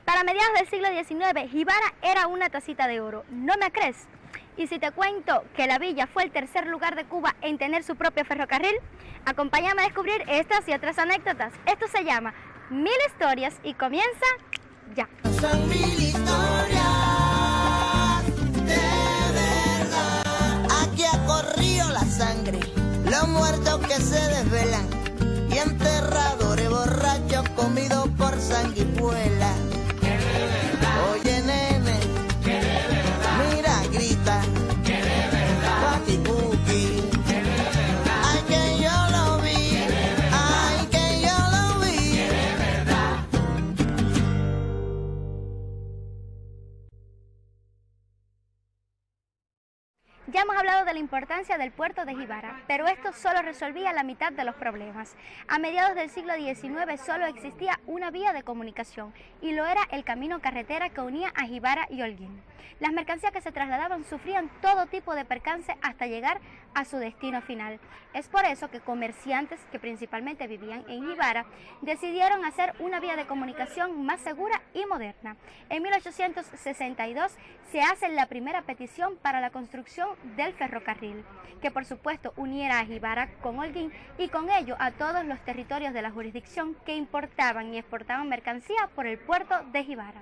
Para mediados del siglo XIX, Jíbara era una tacita de oro. ¿No me crees? Y si te cuento que la villa fue el tercer lugar de Cuba en tener su propio ferrocarril, acompáñame a descubrir estas y otras anécdotas. Esto se llama 1000 historias y comienza ya. Son 1000 historias de verdad. Aquí ha corrido la sangre, los muertos que se desvelan y enterradores borrachos comidos por sanguijuelas. Oye, nene, mira, grita, Pati Cookie. Ay, que yo lo vi, ay, que yo lo vi. Ya hemos hablado de la importancia del puerto de Jíbara, pero esto solo resolvía la mitad de los problemas. A mediados del siglo XIX solo existía una vía de comunicación, y lo era el camino carretera que unía a Jíbara y Holguín. Las mercancías que se trasladaban sufrían todo tipo de percance hasta llegar a su destino final. Es por eso que comerciantes que principalmente vivían en Jíbara decidieron hacer una vía de comunicación más segura y moderna. En 1862 se hace la primera petición para la construcción del ferrocarril, que por supuesto uniera a Jíbara con Holguín y con ello a todos los territorios de la jurisdicción que importaban y exportaban mercancía por el puerto de Jíbara.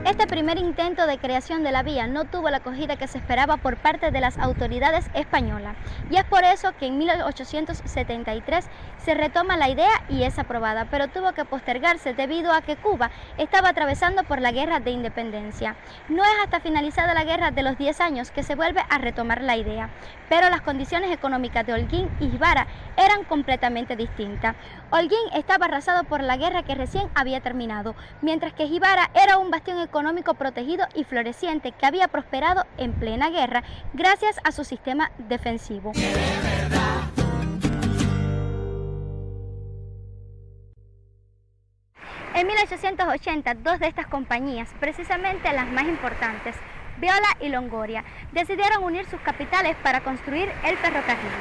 Este primer intento de creación de la vía no tuvo la acogida que se esperaba por parte de las autoridades españolas, y es por eso que en 1873 se retoma la idea y es aprobada, pero tuvo que postergarse debido a que Cuba estaba atravesando por la guerra de independencia. No es hasta finalizada la guerra de los 10 años que se vuelve a retomar la idea, pero las condiciones económicas de Holguín y Jíbara eran completamente distintas. Holguín estaba arrasado por la guerra que recién había terminado, mientras que Jíbara era un bastión económico protegido y floreciente que había prosperado en plena guerra gracias a su sistema defensivo. En 1880, dos de estas compañías, precisamente las más importantes, Viola y Longoria, decidieron unir sus capitales para construir el ferrocarril.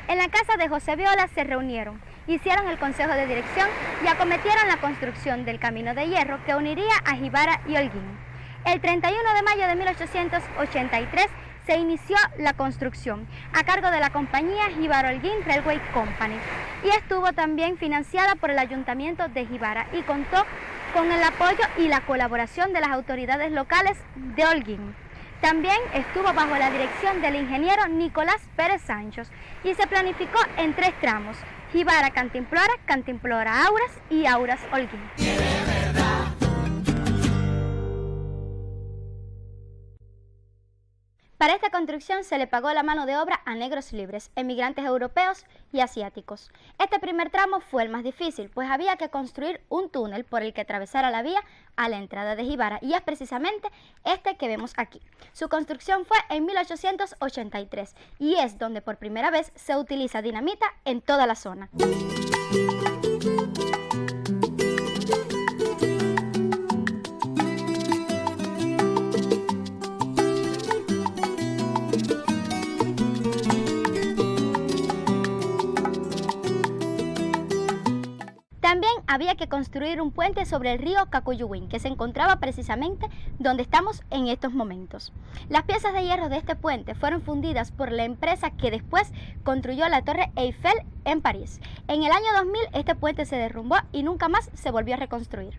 En la casa de José Viola se reunieron, hicieron el consejo de dirección y acometieron la construcción del camino de hierro que uniría a Jíbara y Holguín. El 31 de mayo de 1883 se inició la construcción a cargo de la compañía Jíbaro-Holguín Railway Company y estuvo también financiada por el Ayuntamiento de Jíbara y contó con el apoyo y la colaboración de las autoridades locales de Holguín. También estuvo bajo la dirección del ingeniero Nicolás Pérez Sanchos y se planificó en 3 tramos: Jíbara Cantimplora, Cantimplora Auras y Auras Holguín. Para esta construcción se le pagó la mano de obra a negros libres, emigrantes europeos y asiáticos. Este primer tramo fue el más difícil, pues había que construir un túnel por el que atravesara la vía a la entrada de Jíbara, y es precisamente este que vemos aquí. Su construcción fue en 1883 y es donde por primera vez se utiliza dinamita en toda la zona. También había que construir un puente sobre el río Cacuyuín, que se encontraba precisamente donde estamos en estos momentos. Las piezas de hierro de este puente fueron fundidas por la empresa que después construyó la Torre Eiffel en París. En el año 2000 este puente se derrumbó y nunca más se volvió a reconstruir.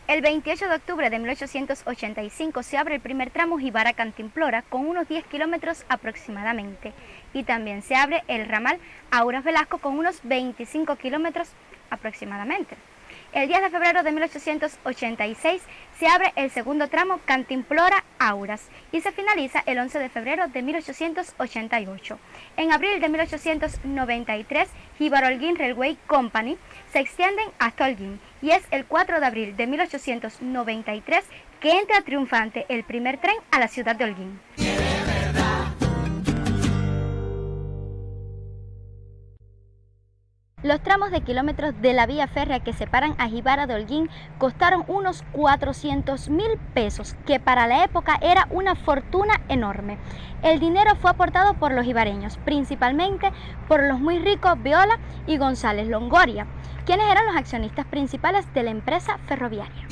El 28 de octubre de 1885 se abre el primer tramo Jíbara-Cantimplora con unos 10 kilómetros aproximadamente, y también se abre el ramal Auras Velasco con unos 25 kilómetros aproximadamente. El 10 de febrero de 1886 se abre el segundo tramo Cantimplora-Auras y se finaliza el 11 de febrero de 1888. En abril de 1893, Jíbaro-Holguín Railway Company se extienden hasta Holguín y es el 4 de abril de 1893 que entra triunfante el primer tren a la ciudad de Holguín. Los tramos de kilómetros de la vía férrea que separan a Jíbara de Holguín costaron unos 400.000 pesos, que para la época era una fortuna enorme. El dinero fue aportado por los jibareños, principalmente por los muy ricos Viola y González Longoria, quienes eran los accionistas principales de la empresa ferroviaria.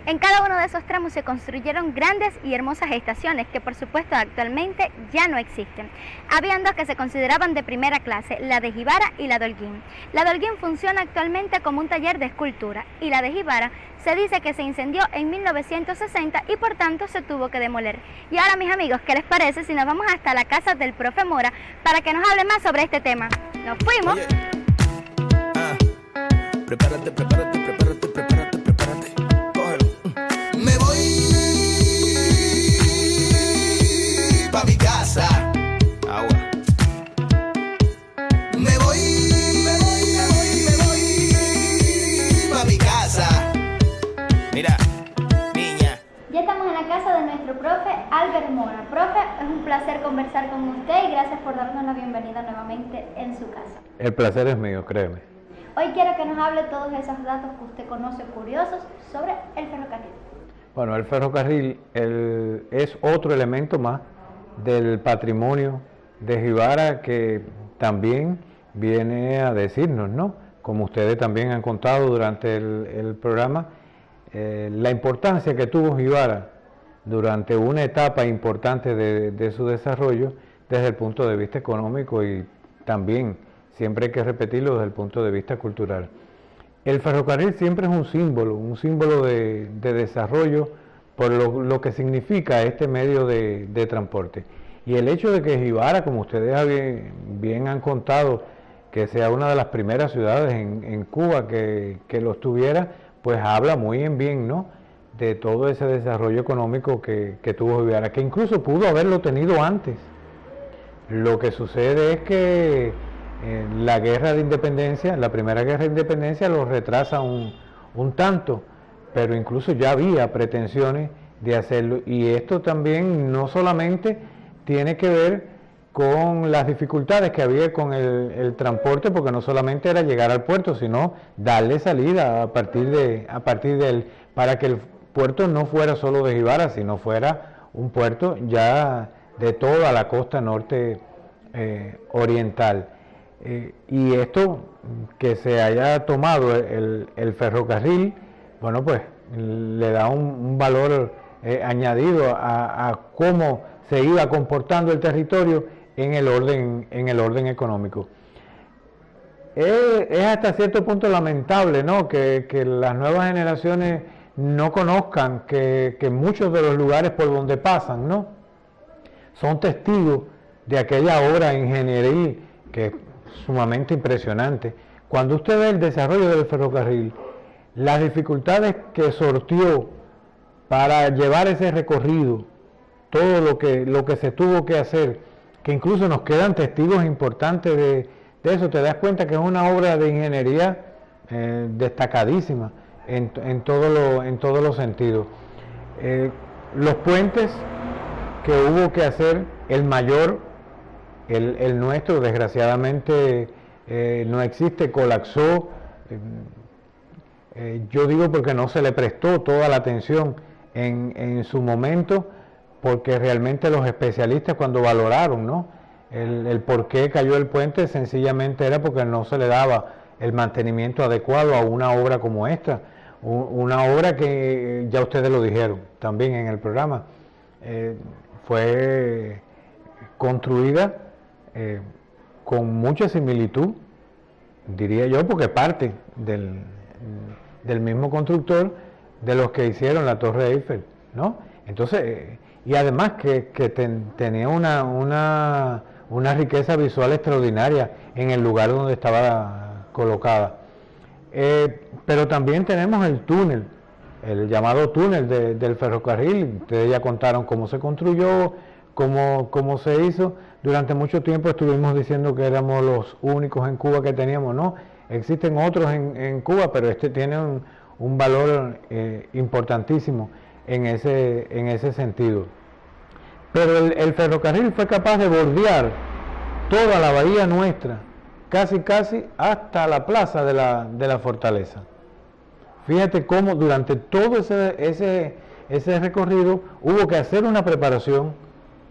En cada uno de esos tramos se construyeron grandes y hermosas estaciones que por supuesto actualmente ya no existen. Habían dos que se consideraban de primera clase, la de Jíbara y la de Holguín. La de Holguín funciona actualmente como un taller de escultura y la de Jíbara se dice que se incendió en 1960 y por tanto se tuvo que demoler. Y ahora, mis amigos, ¿qué les parece si nos vamos hasta la casa del profe Mora para que nos hable más sobre este tema? ¡Nos fuimos! Oye. Prepárate, prepárate, prepárate, prepárate, prepárate. Cógelo. Me voy pa' mi casa. Agua. Me voy pa' mi casa. Mira, niña. Ya estamos en la casa de nuestro profe Albert Mora. Profe, es un placer conversar con usted y gracias por darnos la bienvenida nuevamente en su casa. El placer es mío, créeme. Hoy quiero que nos hable todos esos datos que usted conoce curiosos sobre el ferrocarril. Bueno, el ferrocarril es otro elemento más del patrimonio de Jíbara que también viene a decirnos, ¿no? Como ustedes también han contado durante el programa, la importancia que tuvo Jíbara durante una etapa importante de su desarrollo desde el punto de vista económico y también, siempre hay que repetirlo, desde el punto de vista cultural. El ferrocarril siempre es un símbolo de desarrollo por lo que significa este medio de transporte. Y el hecho de que Jíbara, como ustedes bien han contado, que sea una de las primeras ciudades en Cuba que los tuviera, pues habla muy en bien, ¿no?, de todo ese desarrollo económico que tuvo Jíbara, que incluso pudo haberlo tenido antes. Lo que sucede es que la guerra de independencia, la primera guerra de independencia lo retrasa un tanto, pero incluso ya había pretensiones de hacerlo, y esto también no solamente tiene que ver con las dificultades que había con el transporte, porque no solamente era llegar al puerto, sino darle salida a partir de él, para que el puerto no fuera solo de Jíbara, sino fuera un puerto ya de toda la costa norte oriental. Y esto, que se haya tomado el ferrocarril, bueno, pues le da un valor añadido a cómo se iba comportando el territorio en el orden económico. Es hasta cierto punto lamentable, ¿no?, que las nuevas generaciones no conozcan que muchos de los lugares por donde pasan, ¿no?, son testigos de aquella obra ingenieril que es sumamente impresionante. Cuando usted ve el desarrollo del ferrocarril, las dificultades que sortió para llevar ese recorrido, todo lo que se tuvo que hacer, que incluso nos quedan testigos importantes de eso, te das cuenta que es una obra de ingeniería destacadísima en todos los sentidos. Los puentes que hubo que hacer, el mayor, el nuestro, desgraciadamente no existe, colapsó. Yo digo porque no se le prestó toda la atención en su momento, porque realmente los especialistas, cuando valoraron, ¿no?, el por qué cayó el puente, sencillamente era porque no se le daba el mantenimiento adecuado a una obra como esta, una obra que ya ustedes lo dijeron también en el programa, fue construida con mucha similitud, diría yo, porque parte del mismo constructor de los que hicieron la Torre Eiffel, ¿no? Entonces, y además que tenía una una riqueza visual extraordinaria en el lugar donde estaba colocada. Pero también tenemos el túnel, el llamado túnel del ferrocarril. Ustedes ya contaron cómo se construyó, cómo se hizo. Durante mucho tiempo estuvimos diciendo que éramos los únicos en Cuba que teníamos. No, existen otros en Cuba, pero este tiene un valor importantísimo en ese sentido. Pero el ferrocarril fue capaz de bordear toda la bahía nuestra, casi hasta la plaza de la fortaleza. Fíjate cómo durante todo ese recorrido hubo que hacer una preparación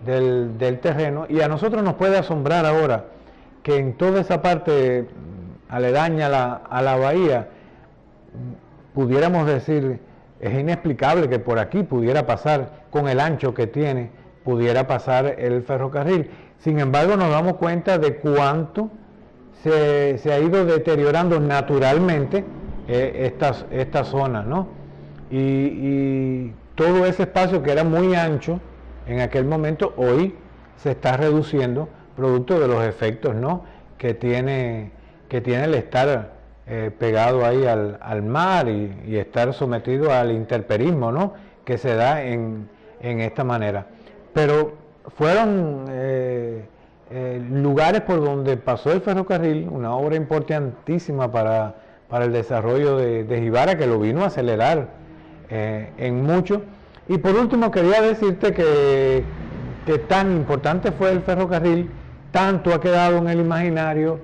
del terreno, y a nosotros nos puede asombrar ahora que en toda esa parte aledaña a la bahía, pudiéramos decir, es inexplicable que por aquí pudiera pasar, con el ancho que tiene, pudiera pasar el ferrocarril. Sin embargo, nos damos cuenta de cuánto se ha ido deteriorando naturalmente esta zona, ¿no? Y todo ese espacio que era muy ancho en aquel momento, hoy se está reduciendo, producto de los efectos, ¿no?, que tiene el estar pegado ahí al mar y estar sometido al intemperismo, ¿no?, que se da en esta manera. Pero fueron lugares por donde pasó el ferrocarril, una obra importantísima para el desarrollo de Jibara, que lo vino a acelerar en mucho. Y por último quería decirte que tan importante fue el ferrocarril, tanto ha quedado en el imaginario,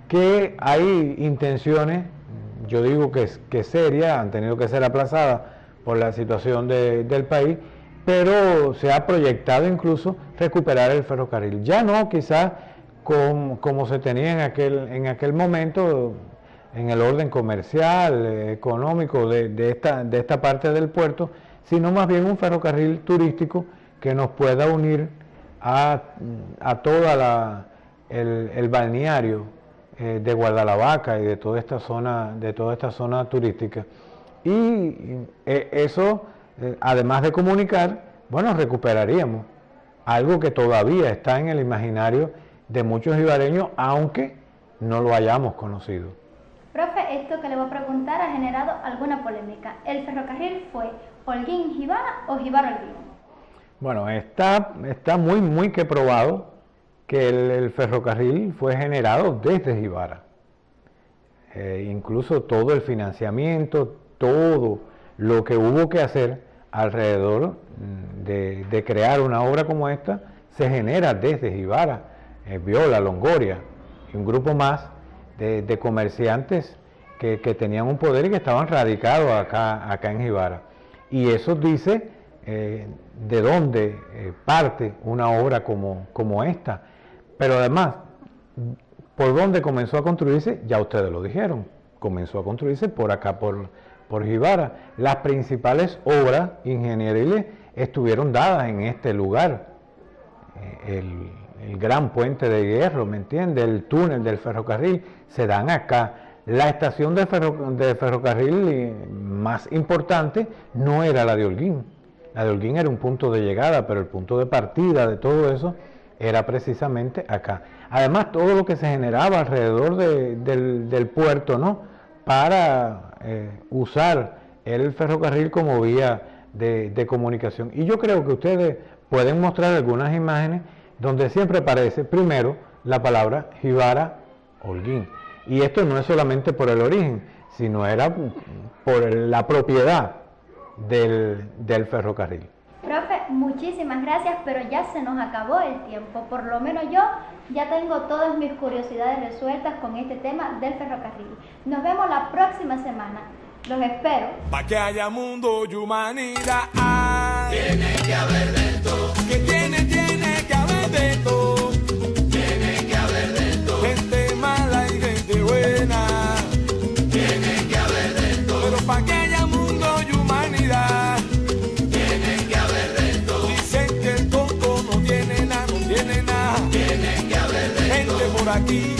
que hay intenciones, yo digo que serias, han tenido que ser aplazadas por la situación del país, pero se ha proyectado incluso recuperar el ferrocarril. Ya no quizás como se tenía en aquel momento, en el orden comercial, económico de esta parte del puerto, sino más bien un ferrocarril turístico que nos pueda unir a toda el balneario de Guardalavaca y de toda esta zona turística. Y eso, además de comunicar, bueno, recuperaríamos algo que todavía está en el imaginario de muchos jibareños, aunque no lo hayamos conocido. Profe, esto que le voy a preguntar ha generado alguna polémica. ¿El ferrocarril fue Holguín-Jibara o Jibara-Holguín? Bueno, está muy que probado que el ferrocarril fue generado desde Jibara. Incluso todo el financiamiento, todo lo que hubo que hacer alrededor de crear una obra como esta, se genera desde Jibara. Viola, Longoria y un grupo más de comerciantes que tenían un poder y que estaban radicados acá en Jibara. Y eso dice de dónde parte una obra como esta. Pero además, ¿por dónde comenzó a construirse? Ya ustedes lo dijeron, comenzó a construirse por acá, por Jibara. Las principales obras ingenieriles estuvieron dadas en este lugar. El gran puente de hierro, ¿me entiende? El túnel del ferrocarril se dan acá. La estación de ferrocarril más importante no era la de Holguín. La de Holguín era un punto de llegada, pero el punto de partida de todo eso era precisamente acá. Además, todo lo que se generaba alrededor del puerto, ¿no?, para usar el ferrocarril como vía de comunicación. Y yo creo que ustedes pueden mostrar algunas imágenes donde siempre aparece primero la palabra Jibara-Holguín. Y esto no es solamente por el origen, sino era por la propiedad del ferrocarril. Profe, muchísimas gracias, pero ya se nos acabó el tiempo. Por lo menos yo ya tengo todas mis curiosidades resueltas con este tema del ferrocarril. Nos vemos la próxima semana. Los espero. Pa' que haya mundo y humanidad, Tiene que haber de todo. que tiene que haber de todo. Tiene que haber de todo. Gente mala y gente buena. Tiene que haber de todo. Pero pa' que haya mundo y humanidad, Tiene que haber de todo. dicen que el tonto no tiene nada. Tiene que haber de todo. Gente por aquí